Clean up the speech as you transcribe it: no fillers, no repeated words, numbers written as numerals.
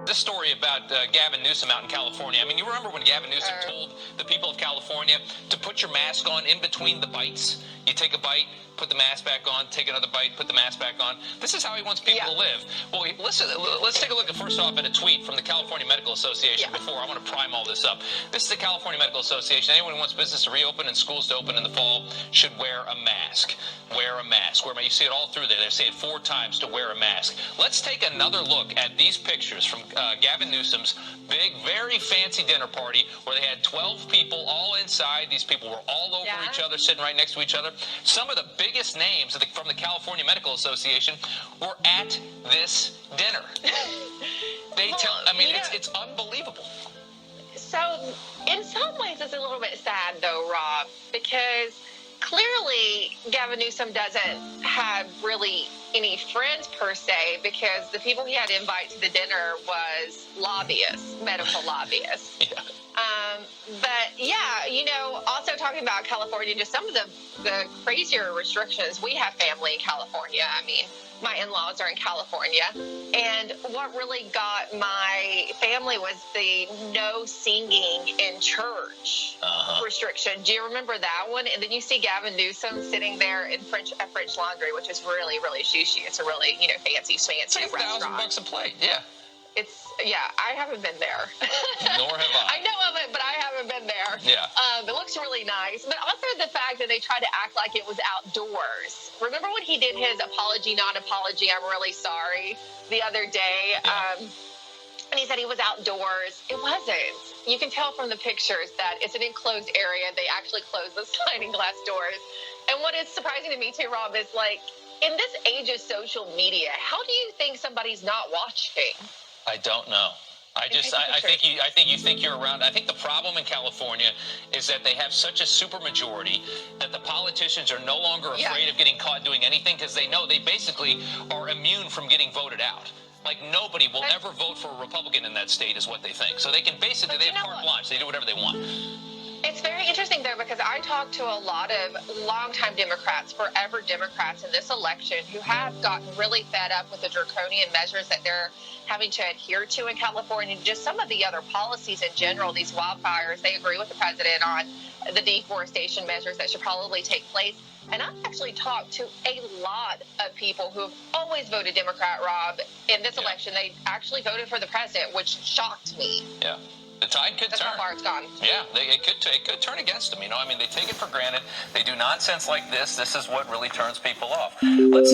This story about Gavin Newsom out in California. I mean, you remember when Gavin Newsom told the people of California to put your mask on in between the bites? You take a bite, put the mask back on, take another bite, put the mask back on. This is how he wants people to live. Well, listen, let's take a look at, first off, at a tweet from the California Medical Association before. I want to prime all this up. This is the California Medical Association. Anyone who wants business to reopen and schools to open in the fall should wear a mask. Wear a mask. You see it all through there. They say it 4 times to wear a mask. Let's take another look at these pictures from Gavin Newsom's big, very fancy dinner party where they had 12 people all inside. These people were all over each other, sitting right next to each other. Some of the biggest names from the California Medical Association were at this dinner. It's unbelievable. So, in some ways, it's a little bit sad, though, Rob, because clearly Gavin Newsom doesn't have really any friends per se, because the people he had to invite to the dinner was lobbyists, medical lobbyists. But yeah, also talking about California, just some of the crazier restrictions. We have family in California. I mean, my in-laws are in California. And what really got my family was the no singing in church restriction. Do you remember that one? And then you see Gavin Newsom sitting there in French Laundry, which is really, really shushy. It's a really, fancy restaurant. $2,000 a plate, I haven't been there. Nor have I. I know of it, but I haven't been there. Yeah. It looks really nice. But also the fact that they tried to act like it was outdoors. Remember when he did his apology, non-apology, I'm really sorry, the other day? And he said he was outdoors. It wasn't. You can tell from the pictures that it's an enclosed area. They actually closed the sliding glass doors. And what is surprising to me too, Rob, is in this age of social media, how do you think somebody's not watching? I don't know. I think you think you're around. I think the problem in California is that they have such a super majority that the politicians are no longer afraid of getting caught doing anything, because they know they basically are immune from getting voted out. Like, nobody will ever vote for a Republican in that state is what they think. So they can basically, they have carte blanche. They do whatever they want. It's very interesting, though, because I talked to a lot of longtime Democrats, forever Democrats in this election, who have gotten really fed up with the draconian measures that they're having to adhere to in California, just some of the other policies in general, these wildfires. They agree with the president on the deforestation measures that should probably take place. And I've actually talked to a lot of people who have always voted Democrat, Rob. In this election, they actually voted for the president, which shocked me. Yeah. The tide could turn. That's how far it's gone. Yeah, it could turn against them. They take it for granted. They do nonsense like this. This is what really turns people off. Let's